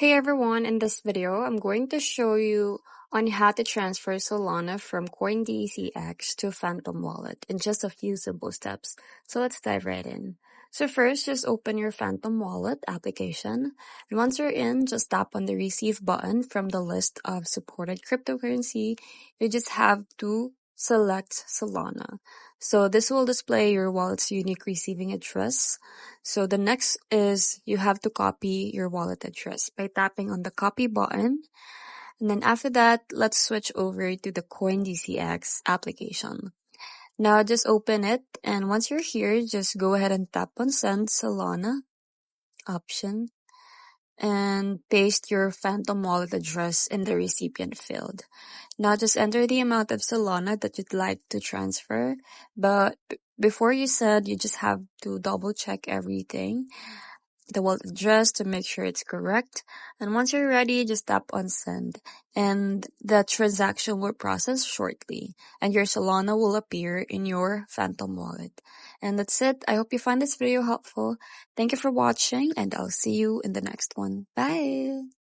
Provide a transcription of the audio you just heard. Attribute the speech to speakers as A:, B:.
A: Hey everyone, in this video, I'm going to show you on how to transfer Solana from CoinDCX to Phantom Wallet in just a few simple steps. So let's dive right in. So first, just open your Phantom Wallet application. And once you're in, just tap on the receive button from the list of supported cryptocurrency. You just have to select Solana. So this will display your wallet's unique receiving address. So the next is you have to copy your wallet address by tapping on the copy button. And then after that, let's switch over to the CoinDCX application. Now just open it. And once you're here, just go ahead and tap on send Solana option and paste your Phantom wallet address in the recipient field. Now just enter the amount of Solana that you'd like to transfer. But before you send, you just have to double check everything, the wallet address, to make sure it's correct. And once you're ready, just tap on send. And the transaction will process shortly. And your Solana will appear in your Phantom wallet. And that's it. I hope you find this video helpful. Thank you for watching, and I'll see you in the next one. Bye!